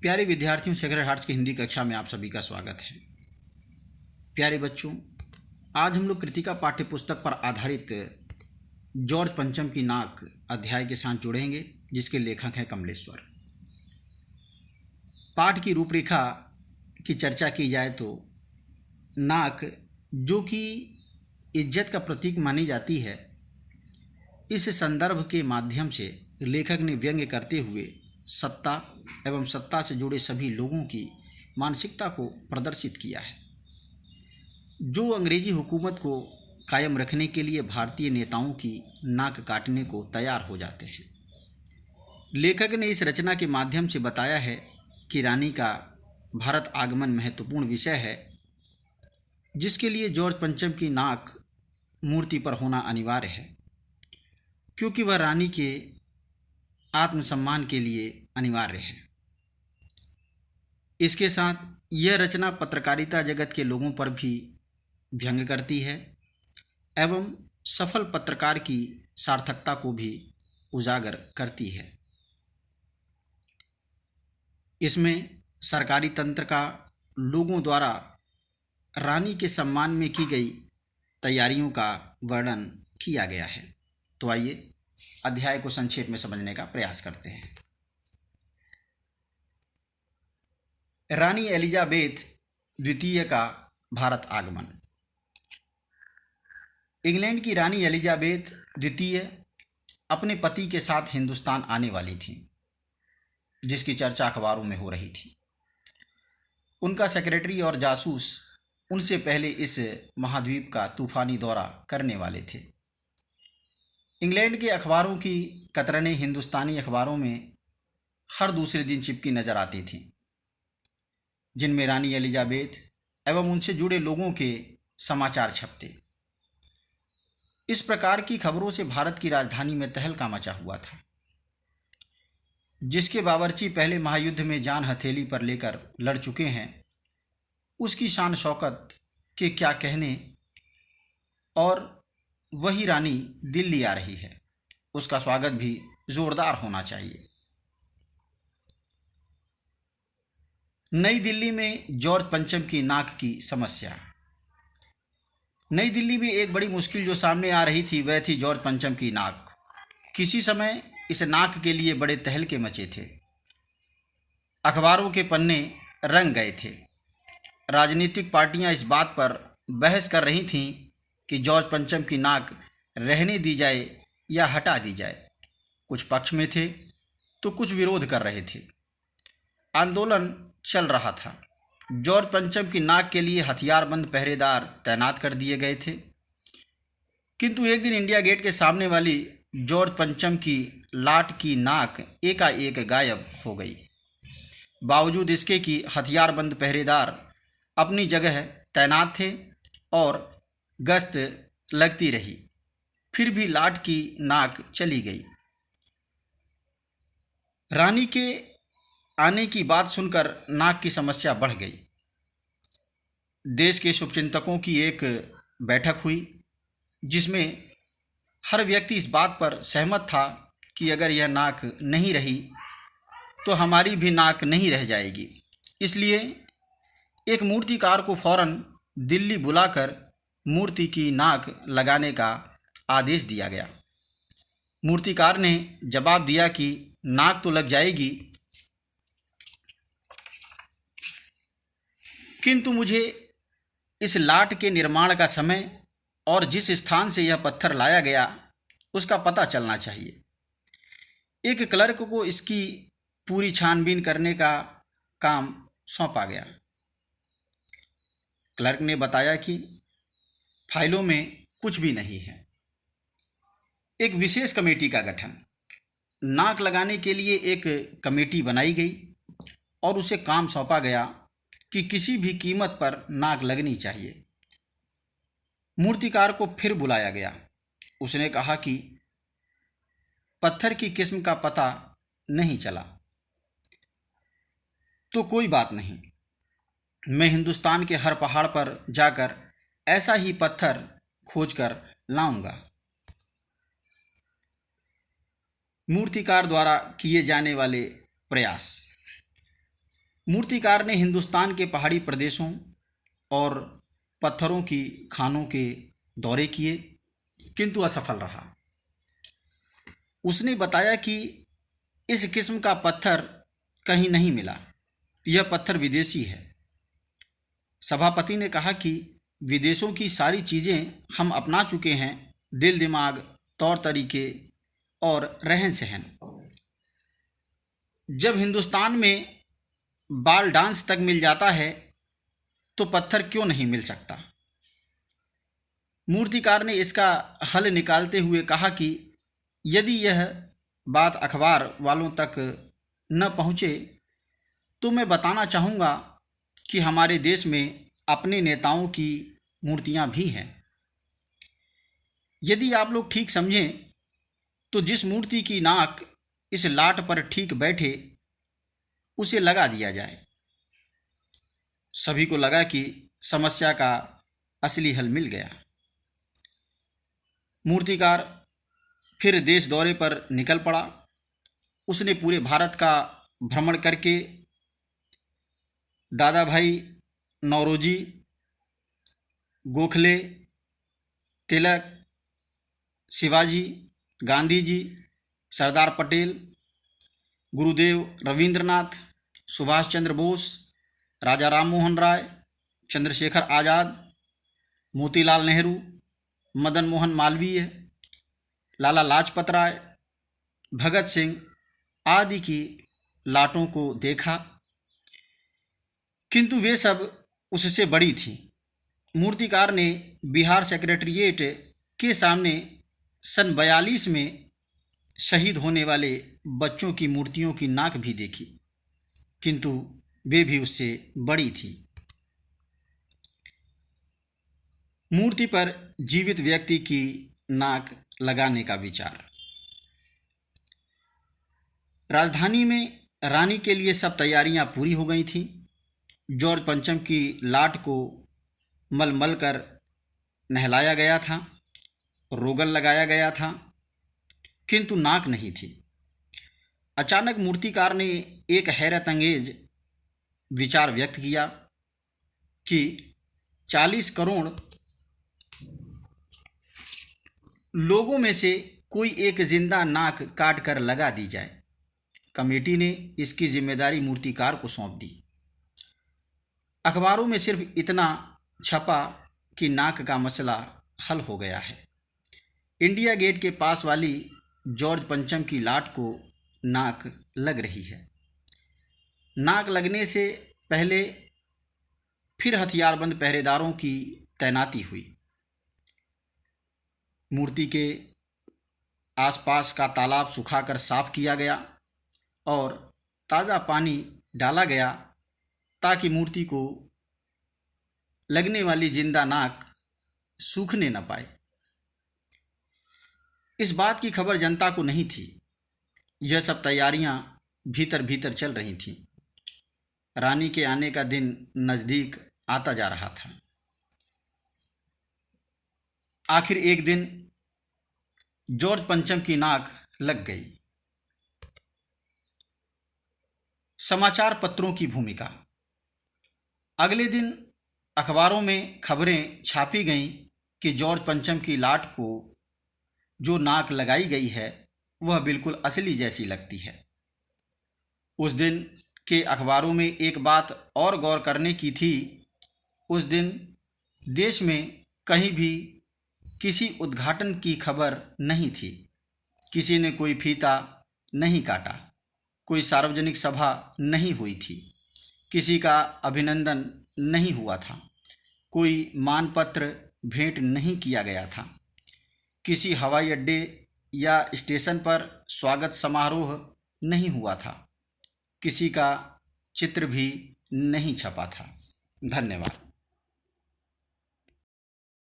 प्यारे विद्यार्थियों, sacred hearts की हिंदी कक्षा में आप सभी का स्वागत है। प्यारे बच्चों, आज हम लोग कृतिका पाठ्य पुस्तक पर आधारित जॉर्ज पंचम की नाक अध्याय के साथ जुड़ेंगे, जिसके लेखक हैं कमलेश्वर। पाठ की रूपरेखा की चर्चा की जाए तो नाक, जो कि इज्जत का प्रतीक मानी जाती है, इस संदर्भ के माध्यम से लेखक ने व्यंग्य करते हुए सत्ता एवं सत्ता से जुड़े सभी लोगों की मानसिकता को प्रदर्शित किया है, जो अंग्रेजी हुकूमत को कायम रखने के लिए भारतीय नेताओं की नाक काटने को तैयार हो जाते हैं। लेखक ने इस रचना के माध्यम से बताया है कि रानी का भारत आगमन महत्वपूर्ण विषय है, जिसके लिए जॉर्ज पंचम की नाक मूर्ति पर होना अनिवार्य है, क्योंकि वह रानी के आत्मसम्मान के लिए अनिवार्य है। इसके साथ यह रचना पत्रकारिता जगत के लोगों पर भी व्यंग्य करती है एवं सफल पत्रकार की सार्थकता को भी उजागर करती है। इसमें सरकारी तंत्र का लोगों द्वारा रानी के सम्मान में की गई तैयारियों का वर्णन किया गया है। तो आइए अध्याय को संक्षेप में समझने का प्रयास करते हैं। रानी एलिजाबेथ द्वितीय का भारत आगमन। इंग्लैंड की रानी एलिजाबेथ द्वितीय अपने पति के साथ हिंदुस्तान आने वाली थी, जिसकी चर्चा अखबारों में हो रही थी। उनका सेक्रेटरी और जासूस उनसे पहले इस महाद्वीप का तूफानी दौरा करने वाले थे। इंग्लैंड के अखबारों की कतरनें हिंदुस्तानी अखबारों में हर दूसरे दिन चिपकी नजर आती थीं, जिनमें रानी एलिजाबेथ एवं उनसे जुड़े लोगों के समाचार छपते। इस प्रकार की खबरों से भारत की राजधानी में तहलका मचा हुआ था, जिसके बावर्ची पहले महायुद्ध में जान हथेली पर लेकर लड़ चुके हैं, उसकी शान शौकत के क्या कहने। और वही रानी दिल्ली आ रही है, उसका स्वागत भी जोरदार होना चाहिए। नई दिल्ली में जॉर्ज पंचम की नाक की समस्या। नई दिल्ली में एक बड़ी मुश्किल जो सामने आ रही थी, वह थी जॉर्ज पंचम की नाक। किसी समय इस नाक के लिए बड़े तहलके मचे थे। अखबारों के पन्ने रंग गए थे। राजनीतिक पार्टियां इस बात पर बहस कर रही थीं कि जॉर्ज पंचम की नाक रहने दी जाए या हटा दी जाए। कुछ पक्ष में थे तो कुछ विरोध कर रहे थे। आंदोलन चल रहा था। जॉर्ज पंचम की नाक के लिए हथियारबंद पहरेदार तैनात कर दिए गए थे, किंतु एक दिन इंडिया गेट के सामने वाली जॉर्ज पंचम की लाट की नाक एकाएक गायब हो गई। बावजूद इसके कि हथियारबंद पहरेदार अपनी जगह तैनात थे और गश्त लगती रही, फिर भी लाट की नाक चली गई। रानी के आने की बात सुनकर नाक की समस्या बढ़ गई। देश के शुभचिंतकों की एक बैठक हुई, जिसमें हर व्यक्ति इस बात पर सहमत था कि अगर यह नाक नहीं रही तो हमारी भी नाक नहीं रह जाएगी। इसलिए एक मूर्तिकार को फौरन दिल्ली बुलाकर मूर्ति की नाक लगाने का आदेश दिया गया। मूर्तिकार ने जवाब दिया कि नाक तो लग जाएगी, किंतु मुझे इस लाट के निर्माण का समय और जिस स्थान से यह पत्थर लाया गया उसका पता चलना चाहिए। एक क्लर्क को इसकी पूरी छानबीन करने का काम सौंपा गया। क्लर्क ने बताया कि फाइलों में कुछ भी नहीं है। एक विशेष कमेटी का गठन, नाक लगाने के लिए एक कमेटी बनाई गई और उसे काम सौंपा गया कि किसी भी कीमत पर नाक लगनी चाहिए। मूर्तिकार को फिर बुलाया गया। उसने कहा कि पत्थर की किस्म का पता नहीं चला तो कोई बात नहीं, मैं हिंदुस्तान के हर पहाड़ पर जाकर ऐसा ही पत्थर खोजकर लाऊंगा। मूर्तिकार द्वारा किए जाने वाले प्रयास। मूर्तिकार ने हिंदुस्तान के पहाड़ी प्रदेशों और पत्थरों की खानों के दौरे किए, किंतु असफल रहा। उसने बताया कि इस किस्म का पत्थर कहीं नहीं मिला, यह पत्थर विदेशी है। सभापति ने कहा कि विदेशों की सारी चीज़ें हम अपना चुके हैं, दिल दिमाग, तौर तरीके और रहन सहन। जब हिंदुस्तान में बाल डांस तक मिल जाता है तो पत्थर क्यों नहीं मिल सकता। मूर्तिकार ने इसका हल निकालते हुए कहा कि यदि यह बात अखबार वालों तक न पहुँचे तो मैं बताना चाहूँगा कि हमारे देश में अपने नेताओं की मूर्तियाँ भी हैं। यदि आप लोग ठीक समझें तो जिस मूर्ति की नाक इस लाट पर ठीक बैठे उसे लगा दिया जाए। सभी को लगा कि समस्या का असली हल मिल गया। मूर्तिकार फिर देश दौरे पर निकल पड़ा। उसने पूरे भारत का भ्रमण करके दादा भाई नौरोजी, गोखले, तिलक, शिवाजी, गांधी जी, सरदार पटेल, गुरुदेव रविंद्रनाथ, सुभाष चंद्र बोस, राजा राम मोहन राय, चंद्रशेखर आज़ाद, मोतीलाल नेहरू, मदन मोहन मालवीय, लाला लाजपत राय, भगत सिंह आदि की लाटों को देखा, किंतु वे सब उससे बड़ी थीं। मूर्तिकार ने बिहार सेक्रेटेरिएट के सामने सन 42 में शहीद होने वाले बच्चों की मूर्तियों की नाक भी देखी, किंतु वे भी उससे बड़ी थी। मूर्ति पर जीवित व्यक्ति की नाक लगाने का विचार। राजधानी में रानी के लिए सब तैयारियां पूरी हो गई थीं। जॉर्ज पंचम की लाट को मल कर नहलाया गया था, रोगन लगाया गया था, किंतु नाक नहीं थी। अचानक मूर्तिकार ने एक हैरत अंगेज विचार व्यक्त किया कि 40 करोड़ लोगों में से कोई एक जिंदा नाक काट कर लगा दी जाए। कमेटी ने इसकी जिम्मेदारी मूर्तिकार को सौंप दी। अखबारों में सिर्फ इतना छपा कि नाक का मसला हल हो गया है। इंडिया गेट के पास वाली जॉर्ज पंचम की लाट को नाक लग रही है। नाक लगने से पहले फिर हथियारबंद पहरेदारों की तैनाती हुई। मूर्ति के आसपास का तालाब सुखाकर साफ किया गया और ताज़ा पानी डाला गया ताकि मूर्ति को लगने वाली जिंदा नाक सूखने न पाए। इस बात की खबर जनता को नहीं थी। यह सब तैयारियां भीतर भीतर चल रही थीं। रानी के आने का दिन नज़दीक आता जा रहा था। आखिर एक दिन जॉर्ज पंचम की नाक लग गई। समाचार पत्रों की भूमिका। अगले दिन अखबारों में खबरें छापी गईं कि जॉर्ज पंचम की लाट को जो नाक लगाई गई है वह बिल्कुल असली जैसी लगती है। उस दिन के अखबारों में एक बात और गौर करने की थी। उस दिन देश में कहीं भी किसी उद्घाटन की खबर नहीं थी। किसी ने कोई फीता नहीं काटा, कोई सार्वजनिक सभा नहीं हुई थी, किसी का अभिनंदन नहीं हुआ था, कोई मानपत्र भेंट नहीं किया गया था, किसी हवाई अड्डे या स्टेशन पर स्वागत समारोह नहीं हुआ था, किसी का चित्र भी नहीं छपा था। धन्यवाद।